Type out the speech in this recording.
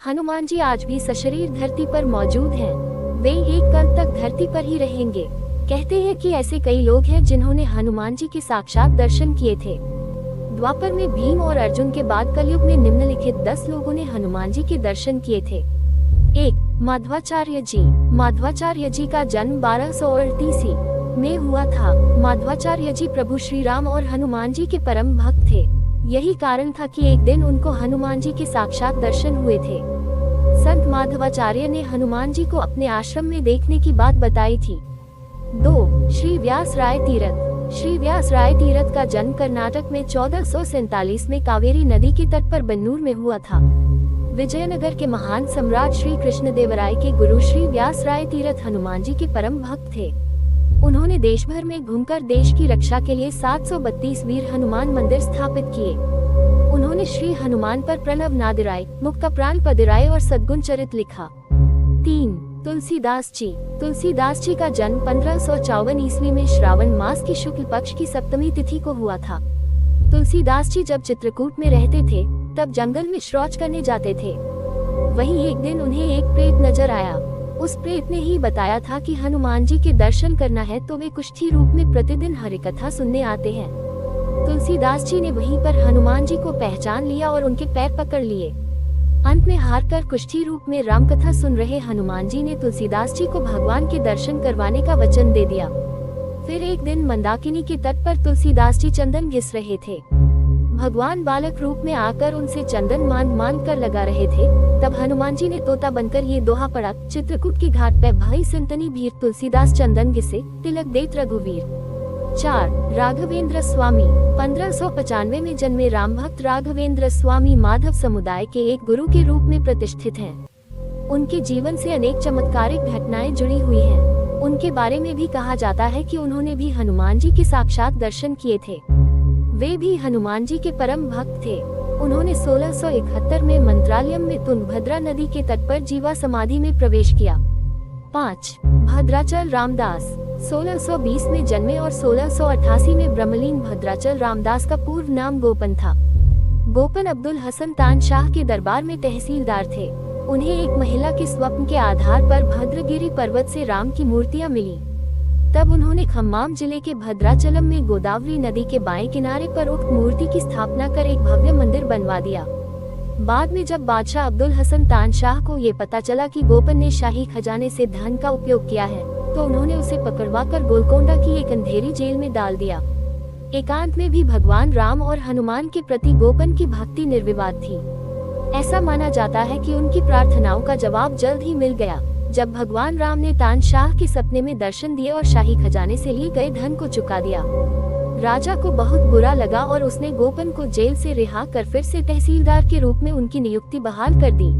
हनुमान जी आज भी सशरीर धरती पर मौजूद हैं। वे एक कल तक धरती पर ही रहेंगे। कहते हैं कि ऐसे कई लोग हैं जिन्होंने हनुमान जी के साक्षात दर्शन किए थे। द्वापर में भीम और अर्जुन के बाद कलयुग में निम्नलिखित 10 लोगों ने हनुमान जी के दर्शन किए थे। 1. माधवाचार्य जी। माधवाचार्य जी का जन्म 1238 में हुआ था। माधवाचार्य जी प्रभु श्री राम और हनुमान जी के परम भक्त थे। यही कारण था कि एक दिन उनको हनुमान जी के साक्षात दर्शन हुए थे। संत माधवाचार्य ने हनुमान जी को अपने आश्रम में देखने की बात बताई थी। 2. श्री व्यास राय तीरथ। श्री व्यास राय तीरथ का जन्म कर्नाटक में 1447 में कावेरी नदी के तट पर बन्नूर में हुआ था। विजयनगर के महान सम्राट श्री कृष्णदेवराय के गुरु श्री व्यास राय तीरथ हनुमान जी के परम भक्त थे। उन्होंने देश भर में घूमकर देश की रक्षा के लिए 732 वीर हनुमान मंदिर स्थापित किए। उन्होंने श्री हनुमान पर प्रणव नादिराय, मुक्ता प्राण पदिराय और सद्गुण चरित लिखा। 3. तुलसीदास जी। तुलसीदास जी का जन्म 1554 ईस्वी में श्रावण मास की शुक्ल पक्ष की सप्तमी तिथि को हुआ था। तुलसीदास जी जब चित्रकूट में रहते थे तब जंगल में शौच करने जाते थे। वहीं एक दिन उन्हें एक प्रेत नजर आया। उस प्रेत ने ही बताया था कि हनुमान जी के दर्शन करना है तो वे कुष्ठी रूप में प्रतिदिन हरिकथा सुनने आते हैं। तुलसीदास जी ने वहीं पर हनुमान जी को पहचान लिया और उनके पैर पकड़ लिए। अंत में हारकर कुष्ठी रूप में रामकथा सुन रहे हनुमान जी ने तुलसीदास जी को भगवान के दर्शन करवाने का वचन दे दिया। फिर एक दिन मंदाकिनी के तट पर तुलसीदास जी चंदन घिस रहे थे। भगवान बालक रूप में आकर उनसे चंदन मान कर लगा रहे थे। तब हनुमान जी ने तोता बनकर ये दोहा पढ़ा, चित्रकूट की घाट पे भाई संतनी भीर, तुलसीदास चंदन घिसे, तिलक देत रघुवीर। 4. राघवेंद्र स्वामी। 1595 में जन्मे राम भक्त राघवेंद्र स्वामी माधव समुदाय के एक गुरु के रूप में प्रतिष्ठित हैं। उनके जीवन से अनेक चमत्कारिक घटनाएं जुड़ी हुई हैं। उनके बारे में भी कहा जाता है कि उन्होंने भी हनुमान जी के साक्षात दर्शन किए थे। वे भी हनुमान जी के परम भक्त थे। उन्होंने 1671 में मंत्रालयम में तुंगभद्रा नदी के तट पर जीवा समाधि में प्रवेश किया। 5. भद्राचल रामदास। 1620 में जन्मे और 1688 में ब्रह्मलीन भद्राचल रामदास का पूर्व नाम गोपन था। गोपन अब्दुल हसन तानशाह के दरबार में तहसीलदार थे। उन्हें एक महिला के स्वप्न के आधार पर भद्रगिरी पर्वत से राम की मूर्तियां मिली। तब उन्होंने खम्माम जिले के भद्राचलम में गोदावरी नदी के बाएं किनारे पर उक्त मूर्ति की स्थापना कर एक भव्य मंदिर बनवा दिया। बाद में जब बादशाह अब्दुल हसन तानशाह को ये पता चला कि गोपन ने शाही खजाने से धन का उपयोग किया है तो उन्होंने उसे पकड़वाकर गोलकोंडा की एक अंधेरी जेल में डाल दिया। एकांत में भी भगवान राम और हनुमान के प्रति गोपन की भक्ति निर्विवाद थी। ऐसा माना जाता है कि उनकी प्रार्थनाओं का जवाब जल्द ही मिल गया जब भगवान राम ने तानशाह के सपने में दर्शन दिए और शाही खजाने से लिए गए धन को चुका दिया। राजा को बहुत बुरा लगा और उसने गोपन को जेल से रिहा कर फिर से तहसीलदार के रूप में उनकी नियुक्ति बहाल कर दी।